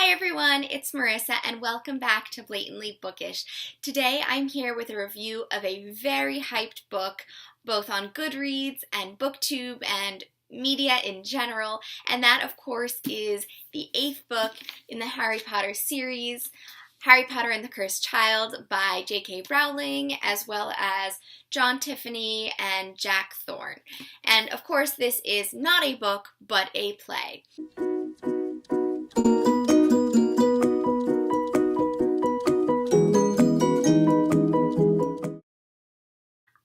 Hi everyone, it's Marissa and welcome back to Blatantly Bookish. Today I'm here with a review of a very hyped book, both on Goodreads and BookTube and media in general, and that of course is the 8th book in the Harry Potter series, Harry Potter and the Cursed Child by J.K. Rowling, as well as John Tiffany and Jack Thorne. And of course this is not a book, but a play.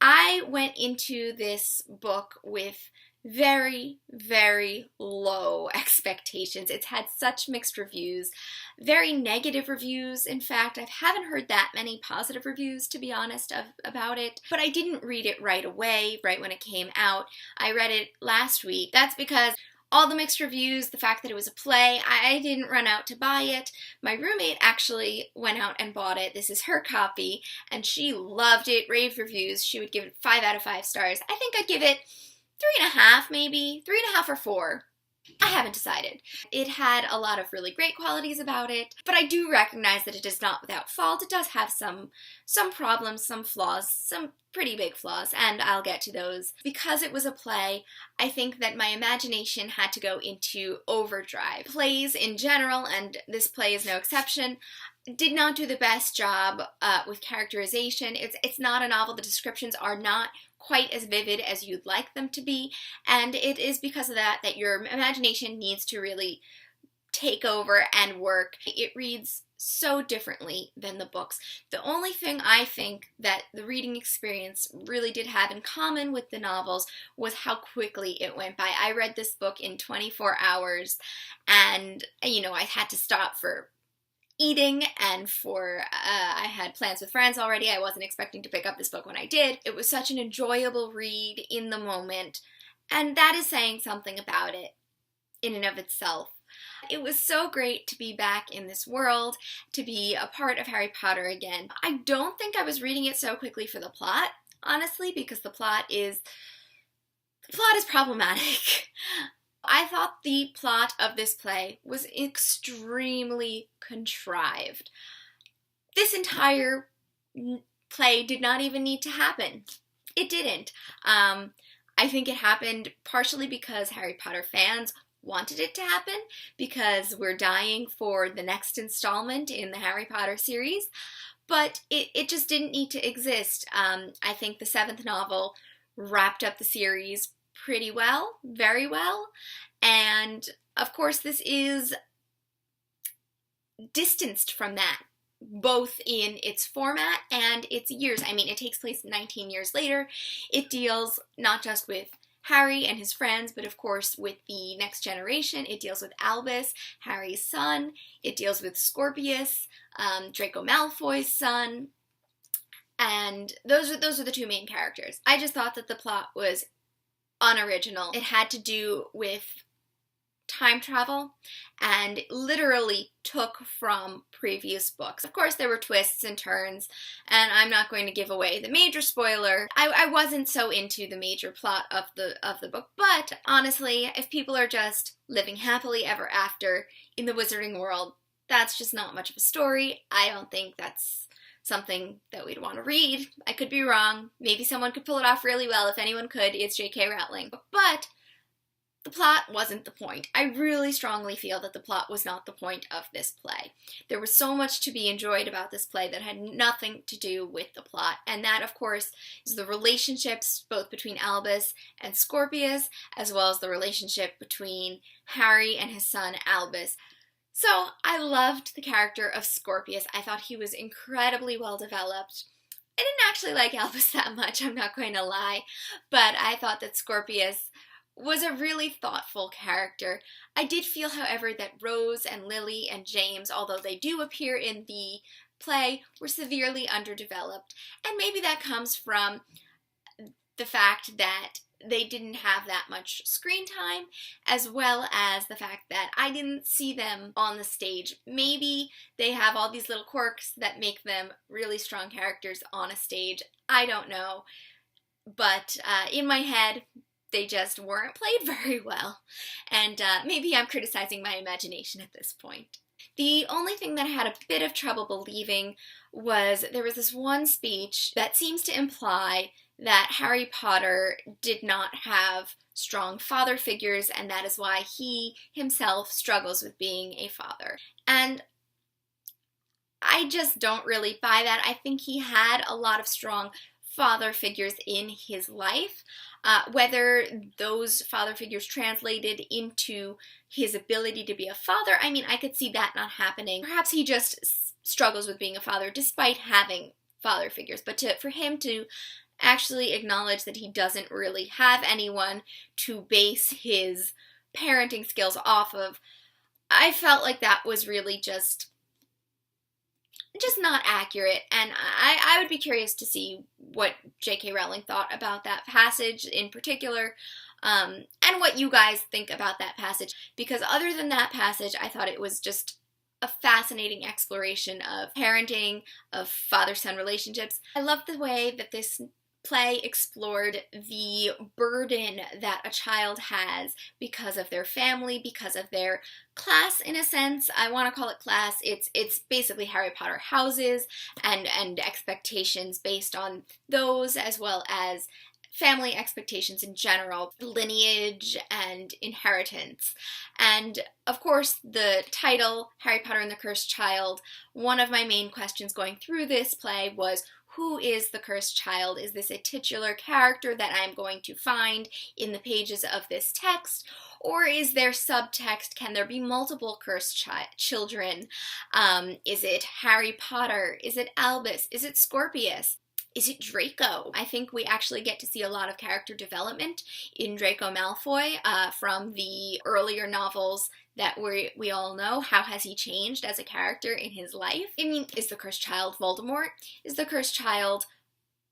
I went into this book with very, very low expectations. It's had such mixed reviews, very negative reviews. In fact, I haven't heard that many positive reviews, to be honest, about it. But I didn't read it right away, right when it came out. I read it last week. That's because all the mixed reviews, the fact that it was a play, I didn't run out to buy it. My roommate actually went out and bought it. This is her copy, and she loved it, rave reviews. She would give it 5 out of 5 stars. I think I'd give it 3.5 maybe, 3.5 or 4. I haven't decided. It had a lot of really great qualities about it, but I do recognize that it is not without fault. It does have some problems, some flaws, some pretty big flaws, and I'll get to those. Because it was a play, I think that my imagination had to go into overdrive. Plays in general, and this play is no exception, did not do the best job with characterization. It's not a novel. The descriptions are not quite as vivid as you'd like them to be, and it is because of that that your imagination needs to really take over and work. It reads so differently than the books. The only thing I think that the reading experience really did have in common with the novels was how quickly it went by. I read this book in 24 hours, and I had to stop for eating and for I had plans with friends already. I wasn't expecting to pick up this book when I did. It was such an enjoyable read in the moment, and that is saying something about it in and of itself. It was so great to be back in this world, to be a part of Harry Potter again. I don't think I was reading it so quickly for the plot, honestly, because the plot is problematic. I thought the plot of this play was extremely contrived. This entire play did not even need to happen. It didn't. I think it happened partially because Harry Potter fans wanted it to happen, because we're dying for the next installment in the Harry Potter series, but it just didn't need to exist. I think the 7th novel wrapped up the series pretty well, very well, and of course this is distanced from that, both in its format and its years. I mean, it takes place 19 years later. It deals not just with Harry and his friends, but of course with the next generation. It deals with Albus, Harry's son. It deals with Scorpius, Draco Malfoy's son, and those are the two main characters. I just thought that the plot was unoriginal. It had to do with time travel and literally took from previous books. Of course, there were twists and turns, and I'm not going to give away the major spoiler. I wasn't so into the major plot of the book, but honestly, if people are just living happily ever after in the wizarding world, that's just not much of a story. I don't think that's something that we'd want to read. I could be wrong. Maybe someone could pull it off really well. If anyone could, it's J.K. Rowling. But the plot wasn't the point. I really strongly feel that the plot was not the point of this play. There was so much to be enjoyed about this play that had nothing to do with the plot, and that, of course, is the relationships both between Albus and Scorpius, as well as the relationship between Harry and his son Albus. So I loved the character of Scorpius. I thought he was incredibly well developed. I didn't actually like Albus that much, I'm not going to lie, but I thought that Scorpius was a really thoughtful character. I did feel, however, that Rose and Lily and James, although they do appear in the play, were severely underdeveloped, and maybe that comes from the fact that they didn't have that much screen time, as well as the fact that I didn't see them on the stage. Maybe they have all these little quirks that make them really strong characters on a stage. I don't know. But in my head, they just weren't played very well. And maybe I'm criticizing my imagination at this point. The only thing that I had a bit of trouble believing was there was this one speech that seems to imply that Harry Potter did not have strong father figures, and that is why he himself struggles with being a father. And I just don't really buy that. I think he had a lot of strong father figures in his life. Whether those father figures translated into his ability to be a father, I mean, I could see that not happening. Perhaps he just struggles with being a father despite having father figures, but for him to actually acknowledge that he doesn't really have anyone to base his parenting skills off of, I felt like that was really just not accurate, and I would be curious to see what J.K. Rowling thought about that passage in particular, and what you guys think about that passage, because other than that passage, I thought it was just a fascinating exploration of parenting, of father-son relationships. I love the way that this play explored the burden that a child has because of their family, because of their class, in a sense. I want to call it class. It's basically Harry Potter houses and expectations based on those, as well as family expectations in general, lineage and inheritance. And of course, the title, Harry Potter and the Cursed Child, one of my main questions going through this play was, who is the cursed child? Is this a titular character that I'm going to find in the pages of this text? Or is there subtext? Can there be multiple cursed children? Is it Harry Potter? Is it Albus? Is it Scorpius? Is it Draco? I think we actually get to see a lot of character development in Draco Malfoy from the earlier novels that we all know. How has he changed as a character in his life? I mean, is the cursed child Voldemort? Is the cursed child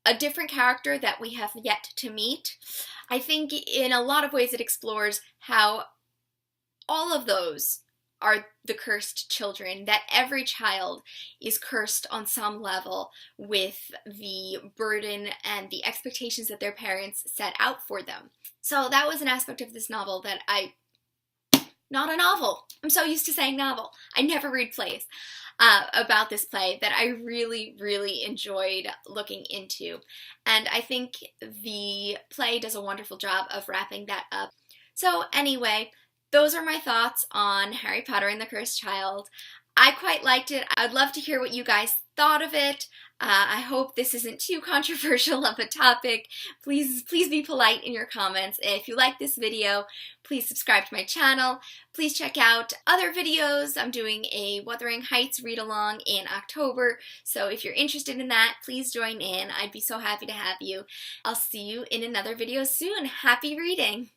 a different character that we have yet to meet? I think in a lot of ways it explores how all of those are the cursed children, that every child is cursed on some level with the burden and the expectations that their parents set out for them. So that was an aspect of this novel that not a novel. I'm so used to saying novel. I never read plays about this play that I really, really enjoyed looking into. And I think the play does a wonderful job of wrapping that up. So anyway, those are my thoughts on Harry Potter and the Cursed Child. I quite liked it. I'd love to hear what you guys thought of it. I hope this isn't too controversial of a topic. Please be polite in your comments. If you like this video, please subscribe to my channel. Please check out other videos. I'm doing a Wuthering Heights read-along in October, so if you're interested in that, please join in. I'd be so happy to have you. I'll see you in another video soon. Happy reading!